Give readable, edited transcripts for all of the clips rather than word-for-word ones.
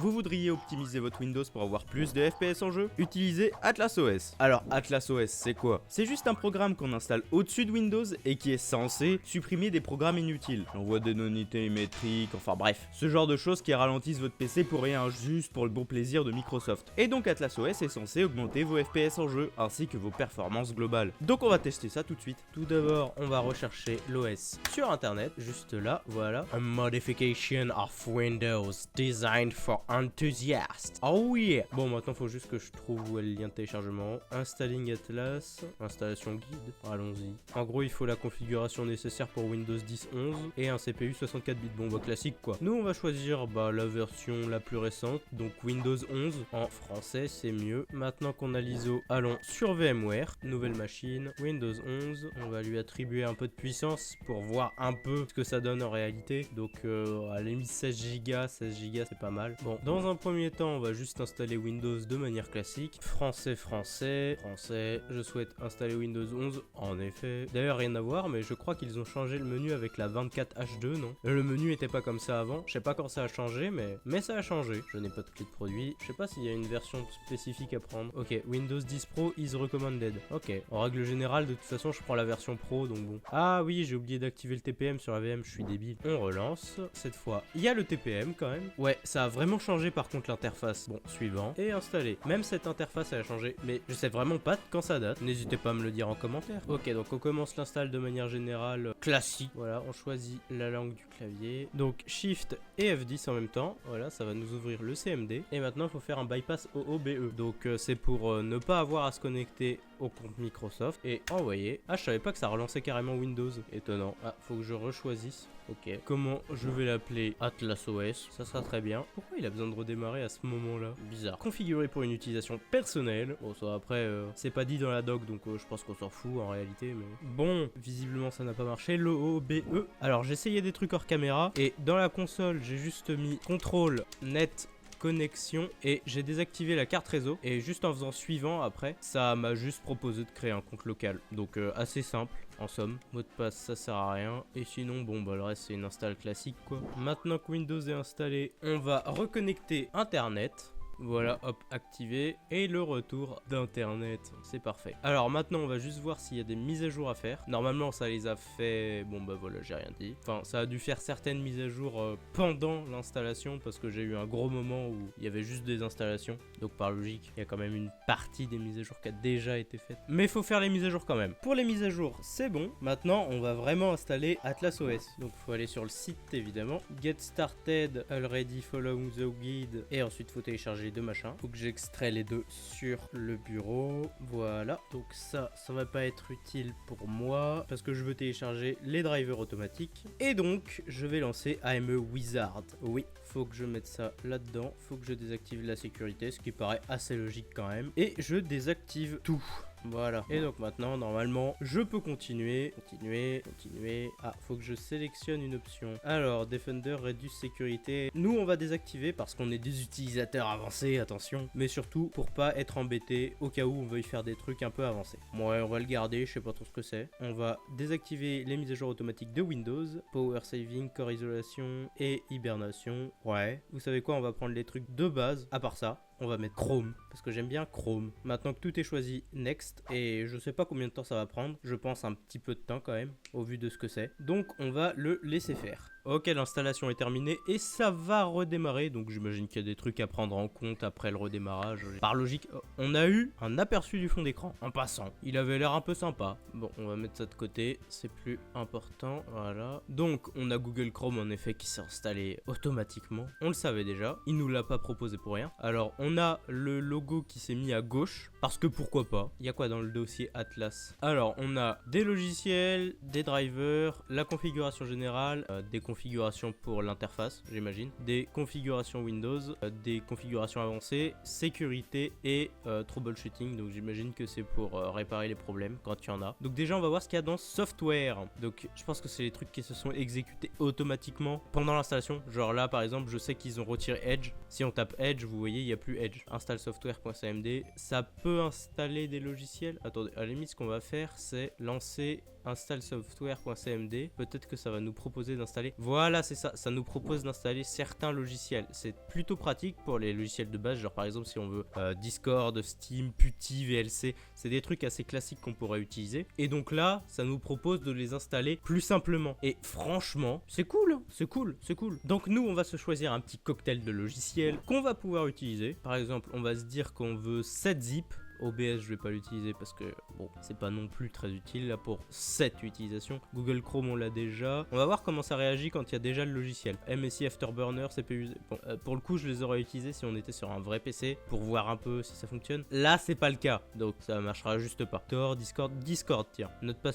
Vous voudriez optimiser votre Windows pour avoir plus de FPS en jeu? Utilisez Atlas OS. Alors Atlas OS c'est quoi? C'est juste un programme qu'on installe au-dessus de Windows et qui est censé supprimer des programmes inutiles. L'envoi des données télémétriques, enfin bref, ce genre de choses qui ralentissent votre PC pour rien, juste pour le bon plaisir de Microsoft. Et donc Atlas OS est censé augmenter vos FPS en jeu ainsi que vos performances globales. Donc on va tester ça tout de suite. Tout d'abord, on va rechercher l'OS sur internet, juste là, voilà. A modification of Windows designed for enthusiasts. Oh yeah. Bon, maintenant, faut juste que je trouve où est le lien de téléchargement. Installing Atlas, installation guide, allons-y. En gros, il faut la configuration nécessaire pour Windows 10 11 et un CPU 64 bits. Bon, bah classique quoi. Nous, on va choisir la version la plus récente, donc Windows 11. En français, c'est mieux. Maintenant qu'on a l'ISO, allons sur VMware, nouvelle machine, Windows 11. On va lui attribuer un peu de puissance pour voir un peu ce que ça donne en réalité. Donc, à la limite 16 Go c'est pas mal. Bon, dans un premier temps, on va juste installer Windows de manière classique. Français, je souhaite installer Windows 11, en effet. D'ailleurs, rien à voir, mais je crois qu'ils ont changé le menu avec la 24H2, non? Le menu était pas comme ça avant. Je sais pas quand ça a changé, mais ça a changé. Je n'ai pas de clé de produit. Je sais pas s'il y a une version spécifique à prendre. Ok, Windows 10 Pro is recommended. Ok, en règle générale, de toute façon, je prends la version Pro, donc bon. Ah oui, j'ai oublié d'activer le TPM sur la VM, je suis débile. On relance. Cette fois, il y a le TPM quand même. Ouais, ça a vraiment changé par contre l'interface. Bon, suivant. Et installé. Même cette interface, elle a changé. Mais je sais vraiment pas de quand ça date. N'hésitez pas à me le dire en commentaire. Ok, donc on commence l'install de manière générale classique. Voilà, on choisit la langue du clavier. Donc Shift et F10 en même temps. Voilà, ça va nous ouvrir le CMD. Et maintenant, il faut faire un bypass OOBE. Donc c'est pour ne pas avoir à se connecter au compte Microsoft et envoyer. Ah, je savais pas que ça relançait carrément Windows. Étonnant. Ah, faut que je rechoisisse. Ok. Comment je vais l'appeler? Atlas OS. Ça sera très bien. Pourquoi il a besoin de redémarrer à ce moment-là? Bizarre. Configuré pour une utilisation personnelle. Bon, ça après, c'est pas dit dans la doc, donc je pense qu'on s'en fout en réalité. Mais bon, visiblement ça n'a pas marché. L'OOBE. Alors, j'ai essayé des trucs hors caméra et dans la console, j'ai juste mis contrôle net connexion et j'ai désactivé la carte réseau et juste en faisant suivant après ça m'a juste proposé de créer un compte local, donc assez simple en somme. Mot de passe ça sert à rien et sinon bon bah le reste c'est une install classique quoi. Maintenant que Windows est installé, on va reconnecter internet. Voilà, hop, activé. Et le retour d'internet. C'est parfait. Alors maintenant, on va juste voir s'il y a des mises à jour à faire. Normalement, ça les a fait... Bon, bah voilà, j'ai rien dit. Enfin, ça a dû faire certaines mises à jour pendant l'installation. Parce que j'ai eu un gros moment où il y avait juste des installations. Donc par logique, il y a quand même une partie des mises à jour qui a déjà été faite. Mais il faut faire les mises à jour quand même. Pour les mises à jour, c'est bon. Maintenant, on va vraiment installer Atlas OS. Donc il faut aller sur le site, évidemment. Get started, already follow the guide. Et ensuite, il faut télécharger deux machins. Faut que j'extrais les deux sur le bureau. Voilà. Donc ça va pas être utile pour moi parce que je veux télécharger les drivers automatiques. Et donc, je vais lancer AME Wizard. Oui, faut que je mette ça là-dedans. Faut que je désactive la sécurité, ce qui paraît assez logique quand même. Et je désactive tout. Voilà. Et donc maintenant, normalement, je peux continuer. Ah, faut que je sélectionne une option. Alors, Defender Reduce sécurité. Nous, on va désactiver parce qu'on est des utilisateurs avancés, attention. Mais surtout, pour pas être embêté au cas où on veuille faire des trucs un peu avancés. Ouais, on va le garder, je sais pas trop ce que c'est. On va désactiver les mises à jour automatiques de Windows. Power Saving, Core Isolation et Hibernation. Ouais. Vous savez quoi, on va prendre les trucs de base. À part ça, on va mettre Chrome, parce que j'aime bien Chrome. Maintenant que tout est choisi, Next, et je sais pas combien de temps ça va prendre, je pense un petit peu de temps quand même, au vu de ce que c'est. Donc on va le laisser faire. Ok, l'installation est terminée et ça va redémarrer, donc j'imagine qu'il y a des trucs à prendre en compte après le redémarrage. Par logique, on a eu un aperçu du fond d'écran en passant. Il avait l'air un peu sympa. Bon, on va mettre ça de côté, c'est plus important, voilà. Donc, on a Google Chrome en effet qui s'est installé automatiquement. On le savait déjà, il nous l'a pas proposé pour rien. Alors, on a le logo qui s'est mis à gauche, parce que pourquoi pas. Il y a quoi dans le dossier Atlas? Alors, on a des logiciels, des drivers, la configuration générale, des configurations pour l'interface, j'imagine, des configurations Windows, des configurations avancées, sécurité et troubleshooting. Donc j'imagine que c'est pour réparer les problèmes quand il y en a. Donc déjà on va voir ce qu'il y a dans software. Donc je pense que c'est les trucs qui se sont exécutés automatiquement pendant l'installation. Genre là par exemple je sais qu'ils ont retiré Edge. Si on tape Edge, vous voyez il n'y a plus Edge. Install software.cmd. Ça peut installer des logiciels. Attendez, à la limite ce qu'on va faire c'est lancer installsoftware.cmd. Peut-être que ça va nous proposer d'installer. Voilà, c'est ça. Ça nous propose d'installer certains logiciels. C'est plutôt pratique pour les logiciels de base. Genre par exemple si on veut Discord, Steam, Putty, VLC. C'est des trucs assez classiques qu'on pourrait utiliser. Et donc là, ça nous propose de les installer plus simplement. Et franchement, c'est cool. C'est cool. C'est cool. Donc nous, on va se choisir un petit cocktail de logiciels qu'on va pouvoir utiliser. Par exemple, on va se dire qu'on veut 7-zip. OBS, je vais pas l'utiliser parce que bon, c'est pas non plus très utile là pour cette utilisation. Google Chrome, on l'a déjà. On va voir comment ça réagit quand il y a déjà le logiciel. MSI Afterburner, CPU. Bon, pour le coup, je les aurais utilisés si on était sur un vrai PC pour voir un peu si ça fonctionne. Là, c'est pas le cas, donc ça marchera juste pas. Discord, tiens. Notepad++,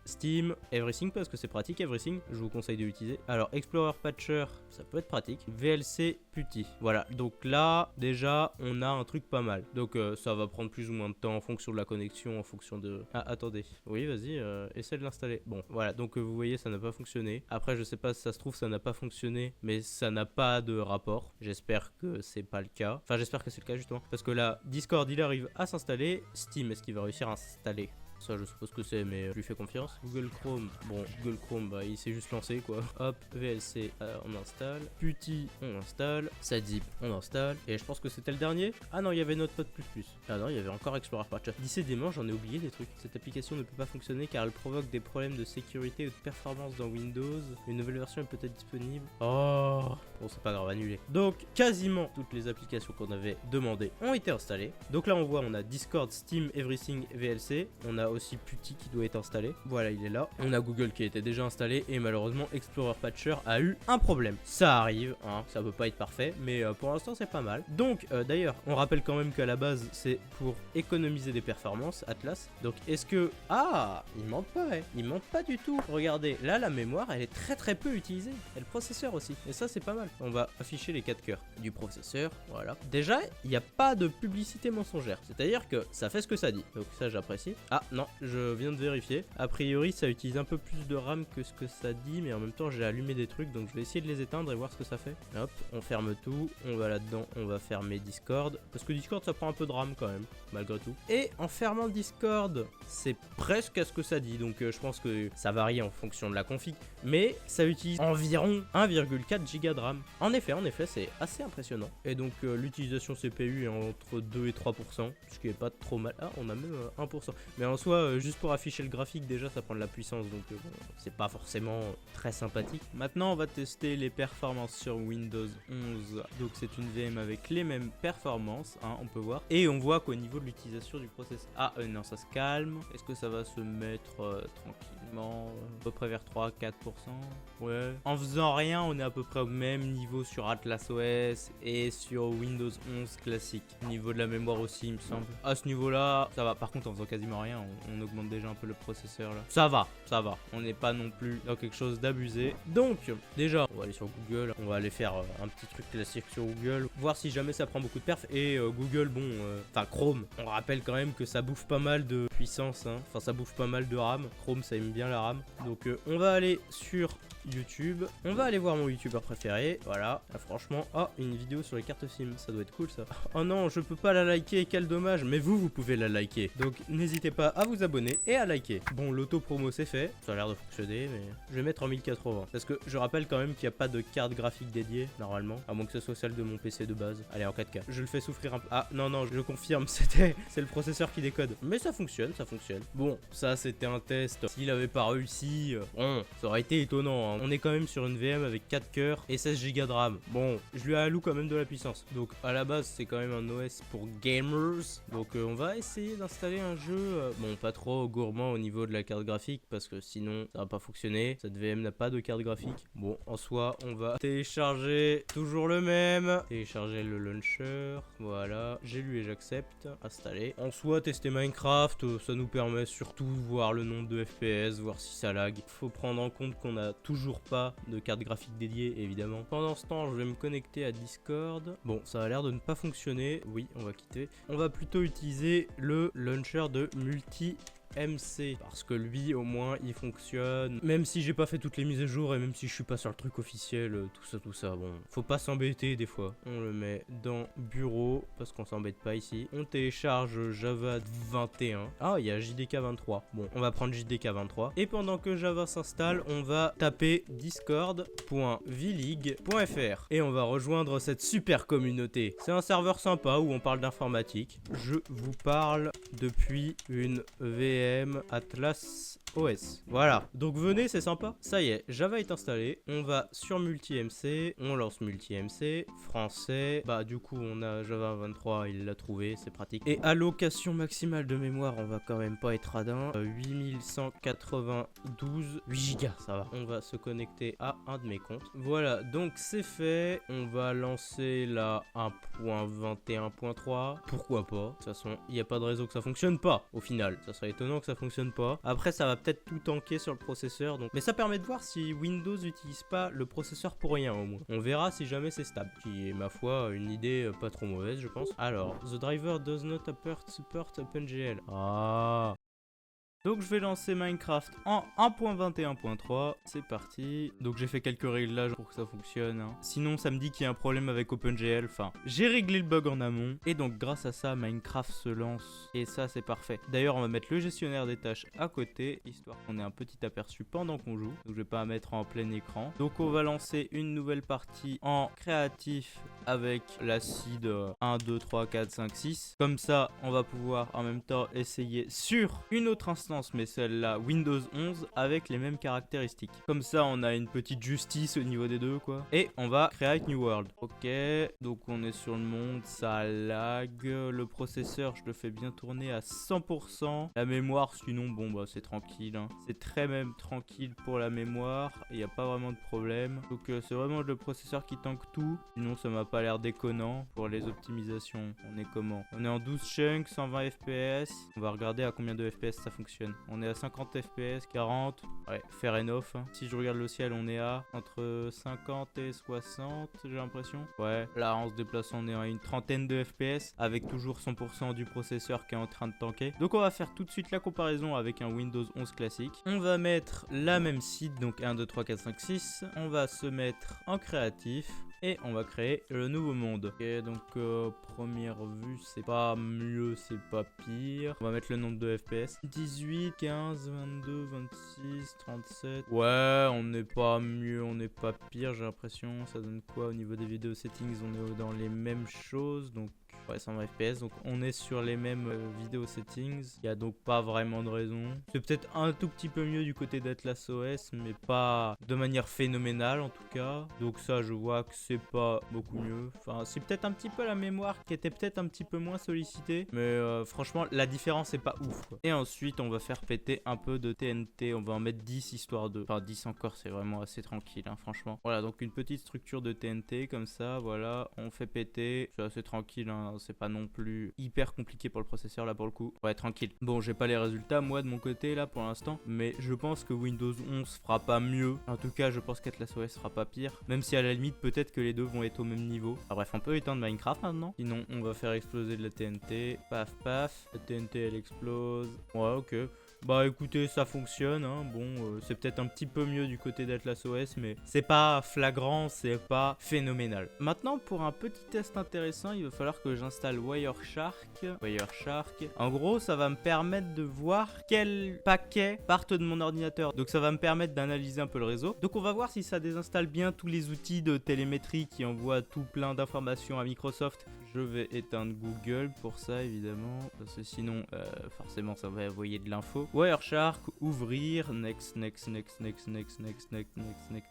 Steam, Everything parce que c'est pratique. Everything, je vous conseille de l'utiliser. Alors Explorer Patcher, ça peut être pratique. VLC, Putty. Voilà. Donc là, déjà, on a un truc pas mal. Donc ça va prendre plus ou moins de temps en fonction de la connexion, en fonction de... Ah, attendez. Oui, vas-y, essaie de l'installer. Bon, voilà, donc vous voyez, ça n'a pas fonctionné. Après, je sais pas si ça se trouve, ça n'a pas fonctionné, mais ça n'a pas de rapport. J'espère que c'est pas le cas. Enfin, j'espère que c'est le cas, justement. Parce que là, Discord, il arrive à s'installer. Steam, est-ce qu'il va réussir à s'installer ? Ça, je suppose que c'est, mais je lui fais confiance. Google Chrome, bon, Google Chrome, bah, il s'est juste lancé, quoi. Hop, VLC, on installe. Putty, on installe. 7-zip, on installe. Et je pense que c'était le dernier. Ah non, il y avait Notepad++. Ah non, il y avait encore Explorer Patcher. Décidément, j'en ai oublié des trucs. Cette application ne peut pas fonctionner car elle provoque des problèmes de sécurité ou de performance dans Windows. Une nouvelle version est peut-être disponible. Oh, bon, c'est pas grave, annulé. Donc, quasiment toutes les applications qu'on avait demandées ont été installées. Donc là, on voit, on a Discord, Steam, Everything, VLC. On a aussi Putty qui doit être installé. Voilà, il est là. On a Google qui était déjà installé et malheureusement Explorer Patcher a eu un problème. Ça arrive, hein, ça peut pas être parfait, mais pour l'instant c'est pas mal. Donc d'ailleurs, on rappelle quand même qu'à la base c'est pour économiser des performances Atlas. Donc est-ce que... Ah, il ment pas, hein. Il ment pas du tout. Regardez, là la mémoire elle est très peu utilisée. Et le processeur aussi. Et ça c'est pas mal. On va afficher les 4 cœurs du processeur. Voilà. Déjà, il n'y a pas de publicité mensongère. C'est-à-dire que ça fait ce que ça dit. Donc ça j'apprécie. Ah non, je viens de vérifier. A priori, ça utilise un peu plus de RAM que ce que ça dit, mais en même temps, j'ai allumé des trucs, donc je vais essayer de les éteindre et voir ce que ça fait. Hop, on ferme tout. On va là-dedans, on va fermer Discord. Parce que Discord, ça prend un peu de RAM quand même, malgré tout. Et en fermant Discord, c'est presque à ce que ça dit, donc je pense que ça varie en fonction de la config. Mais ça utilise environ 1,4 Go de RAM. En effet, c'est assez impressionnant. Et donc, l'utilisation CPU est entre 2 et 3%, ce qui est pas trop mal. Ah, on a même 1%. Mais en soi, juste pour afficher le graphique, déjà ça prend de la puissance, donc bon, c'est pas forcément très sympathique. Maintenant, on va tester les performances sur Windows 11. Donc c'est une VM avec les mêmes performances, hein, on peut voir. Et on voit qu'au niveau de l'utilisation du processeur... Ah non, ça se calme. Est-ce que ça va se mettre tranquillement à peu près vers 3-4%? Ouais. En faisant rien, on est à peu près au même niveau sur Atlas OS et sur Windows 11 classique. Au niveau de la mémoire aussi, il me semble. À ce niveau-là, ça va. Par contre, en faisant quasiment rien, on augmente déjà un peu le processeur là. Ça va. On n'est pas non plus dans quelque chose d'abusé. Donc, déjà, on va aller sur Google. On va aller faire un petit truc classique sur Google. Voir si jamais ça prend beaucoup de perf. Et Google, bon, enfin Chrome. On rappelle quand même que ça bouffe pas mal de puissance. Hein. Enfin, ça bouffe pas mal de RAM. Chrome, ça aime bien la RAM. Donc, on va aller sur YouTube. On va aller voir mon youtubeur préféré. Voilà. Ah, franchement, une vidéo sur les cartes SIM. Ça doit être cool ça. Oh non, je peux pas la liker. Quel dommage. Mais vous pouvez la liker. Donc, n'hésitez pas à vous abonner et à liker. Bon, l'auto-promo c'est fait. Ça a l'air de fonctionner, mais je vais mettre en 1080. Parce que je rappelle quand même qu'il n'y a pas de carte graphique dédiée, normalement. À moins que ce soit celle de mon PC de base. Allez, en 4K. Je le fais souffrir un peu. Ah, non, je confirme. C'est le processeur qui décode. Mais ça fonctionne. Bon, ça c'était un test. S'il avait pas réussi, bon, ça aurait été étonnant. Hein. On est quand même sur une VM avec 4 cœurs et 16 Go de RAM. Bon, je lui alloue quand même de la puissance. Donc, à la base, c'est quand même un OS pour gamers. Donc, on va essayer d'installer un jeu. Bon, pas trop gourmand au niveau de la carte graphique parce que sinon, ça va pas fonctionner. Cette VM n'a pas de carte graphique. Bon, en soi, on va télécharger toujours le même. Télécharger le launcher. Voilà, j'ai lu et j'accepte. Installer. En soi, tester Minecraft, ça nous permet surtout de voir le nombre de FPS, voir si ça lag. Faut prendre en compte qu'on a toujours pas de carte graphique dédiée, évidemment. Pendant ce temps, je vais me connecter à Discord. Bon, ça a l'air de ne pas fonctionner. Oui, on va quitter. On va plutôt utiliser le launcher de multi MC parce que lui au moins il fonctionne. Même si j'ai pas fait toutes les mises à jour et même si je suis pas sur le truc officiel, tout ça, bon, faut pas s'embêter des fois. On le met dans bureau parce qu'on s'embête pas ici. On télécharge Java 21. Ah, il y a JDK 23. Bon, on va prendre JDK 23. Et pendant que Java s'installe, on va taper discord.vlig.fr et on va rejoindre cette super communauté. C'est un serveur sympa où on parle d'informatique. Je vous parle depuis une VM Atlas OS. Voilà, donc venez, c'est sympa. Ça y est, Java est installé. On va sur multi-MC, on lance multi-MC, français. Bah du coup, on a Java 23, il l'a trouvé, c'est pratique. Et allocation maximale de mémoire, on va quand même pas être radin. 8192, 8 Go, ça va. On va se connecter à un de mes comptes. Voilà, donc c'est fait. On va lancer la 1.21.3. Pourquoi pas? De toute façon, il n'y a pas de raison que ça fonctionne pas au final. Ça serait étonnant que ça fonctionne pas. Après, ça va peut-être tout tanker sur le processeur. Donc... Mais ça permet de voir si Windows n'utilise pas le processeur pour rien au moins. On verra si jamais c'est stable. Qui est ma foi une idée pas trop mauvaise je pense. Alors, the driver does not support OpenGL. Ah. Donc je vais lancer Minecraft en 1.21.3, c'est parti. Donc j'ai fait quelques réglages pour que ça fonctionne. Sinon ça me dit qu'il y a un problème avec OpenGL, enfin j'ai réglé le bug en amont. Et donc grâce à ça Minecraft se lance et ça c'est parfait. D'ailleurs on va mettre le gestionnaire des tâches à côté, histoire qu'on ait un petit aperçu pendant qu'on joue. Donc je vais pas mettre en plein écran. Donc on va lancer une nouvelle partie en créatif avec l'acide 1, 2, 3, 4, 5, 6. Comme ça on va pouvoir en même temps essayer sur une autre instance, mais celle-là Windows 11 avec les mêmes caractéristiques. Comme ça on a une petite justice au niveau des deux quoi. Et on va create new world. Ok, donc on est sur le monde, ça lag. Le processeur je le fais bien tourner à 100%. La mémoire sinon bon bah c'est tranquille hein. C'est très même tranquille pour la mémoire. Il n'y a pas vraiment de problème. Donc c'est vraiment le processeur qui tank tout. Sinon ça m'a pas l'air déconnant. Pour les optimisations on est comment? On est en 12 chunks, 120 fps. On va regarder à combien de fps ça fonctionne. On est à 50 fps, 40, ouais, fair enough. Si je regarde le ciel, on est à entre 50 et 60, j'ai l'impression. Ouais, là en se déplaçant, on est à une trentaine de fps avec toujours 100% du processeur qui est en train de tanker. Donc on va faire tout de suite la comparaison avec un Windows 11 classique. On va mettre la même seed, donc 1, 2, 3, 4, 5, 6. On va se mettre en créatif. Et on va créer le nouveau monde. Ok, donc première vue, c'est pas mieux, c'est pas pire. On va mettre le nombre de FPS. 18, 15, 22, 26, 37. Ouais, on n'est pas mieux, on n'est pas pire, j'ai l'impression. Ça donne quoi au niveau des vidéos settings? On est dans les mêmes choses, donc... Ouais, 120 fps, donc on est sur les mêmes vidéo settings. Il n'y a donc pas vraiment de raison. C'est peut-être un tout petit peu mieux du côté d'Atlas OS, mais pas de manière phénoménale en tout cas. Donc ça, je vois que c'est pas beaucoup mieux. Enfin, c'est peut-être un petit peu la mémoire qui était peut-être un petit peu moins sollicitée. Mais franchement, la différence est pas ouf quoi. Et ensuite, on va faire péter un peu de TNT. On va en mettre 10 histoire de... Enfin, 10 encore, c'est vraiment assez tranquille, hein, franchement. Voilà, donc une petite structure de TNT comme ça, voilà. On fait péter. C'est assez tranquille, hein. C'est pas non plus hyper compliqué pour le processeur là pour le coup. Ouais, tranquille. Bon, j'ai pas les résultats moi de mon côté là pour l'instant, mais je pense que Windows 11 fera pas mieux. En tout cas, je pense qu'Atlas OS fera pas pire, même si à la limite peut-être que les deux vont être au même niveau. Enfin, bref, on peut éteindre Minecraft maintenant. Sinon, on va faire exploser de la TNT. Paf paf. La TNT elle explose. Ouais, ok. Bah écoutez, ça fonctionne, hein. Bon, c'est peut-être un petit peu mieux du côté d'Atlas OS, mais c'est pas flagrant, c'est pas phénoménal. Maintenant, pour un petit test intéressant, il va falloir que j'installe Wireshark. Wireshark. En gros, ça va me permettre de voir quels paquets partent de mon ordinateur. Donc ça va me permettre d'analyser un peu le réseau. Donc on va voir si ça désinstalle bien tous les outils de télémétrie qui envoient tout plein d'informations à Microsoft. Je vais éteindre Google pour ça évidemment, parce que sinon forcément ça va envoyer de l'info. Wireshark, ouvrir, next.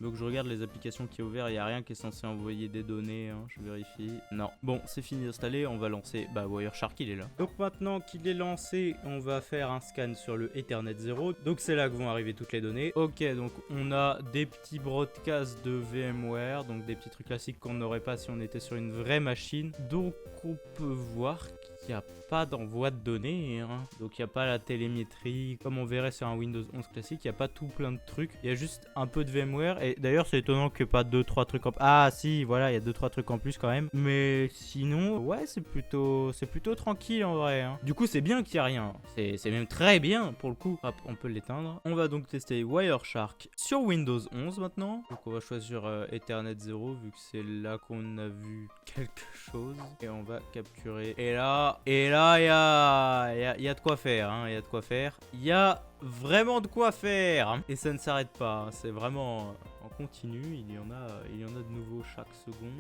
Donc je regarde les applications qui sont ouvertes, il n'y a rien qui est censé envoyer des données, hein, je vérifie. Non. Bon, c'est fini d'installer, on va lancer, bah Wireshark il est là. Donc maintenant qu'il est lancé, on va faire un scan sur le Ethernet 0. Donc c'est là que vont arriver toutes les données. Ok, donc on a des petits broadcasts de VMware, donc des petits trucs classiques qu'on n'aurait pas si on était sur une vraie machine. Donc on peut voir qu'il il n'y a pas d'envoi de données, hein. Donc il n'y a pas la télémétrie, comme on verrait sur un Windows 11 classique, il n'y a pas tout plein de trucs. Il y a juste un peu de VMware, et d'ailleurs c'est étonnant qu'il n'y ait pas 2-3 trucs en plus. Ah si, voilà, il y a 2-3 trucs en plus quand même. Mais sinon, ouais, c'est plutôt tranquille en vrai, hein. Du coup, c'est bien qu'il n'y a rien. C'est même très bien pour le coup. Hop, on peut l'éteindre. On va donc tester Wireshark sur Windows 11 maintenant. Donc on va choisir Ethernet 0 vu que c'est là qu'on a vu quelque chose. Et on va capturer. Et là, il y a de quoi faire, hein. Il y a de quoi faire. Il y a vraiment de quoi faire. Et ça ne s'arrête pas, hein. C'est vraiment en continu. Il y en a de nouveaux chaque seconde.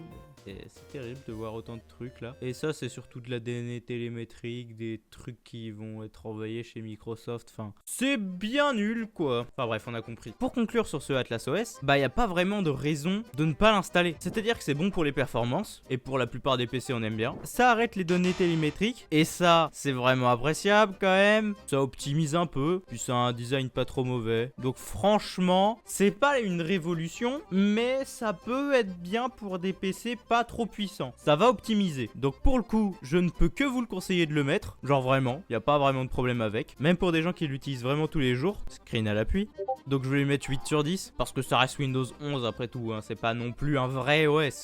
Et c'est terrible de voir autant de trucs là. Et ça, c'est surtout de la DNA télémétrique, des trucs qui vont être envoyés chez Microsoft. Enfin, c'est bien nul quoi. Enfin bref, on a compris. Pour conclure sur ce Atlas OS, bah il n'y a pas vraiment de raison de ne pas l'installer. C'est-à-dire que c'est bon pour les performances. Et pour la plupart des PC, on aime bien. Ça arrête les données télémétriques. Et ça, c'est vraiment appréciable quand même. Ça optimise un peu. Puis ça a un design pas trop mauvais. Donc franchement, c'est pas une révolution. Mais ça peut être bien pour des PC pas trop puissants. Ça va optimiser. Donc pour le coup, je ne peux que vous le conseiller de le mettre. Genre vraiment, il n'y a pas vraiment de problème avec. Même pour des gens qui l'utilisent vraiment tous les jours. Screen à l'appui. Donc je vais lui mettre 8 sur 10. Parce que ça reste Windows 11 après tout, hein. C'est pas non plus un vrai OS.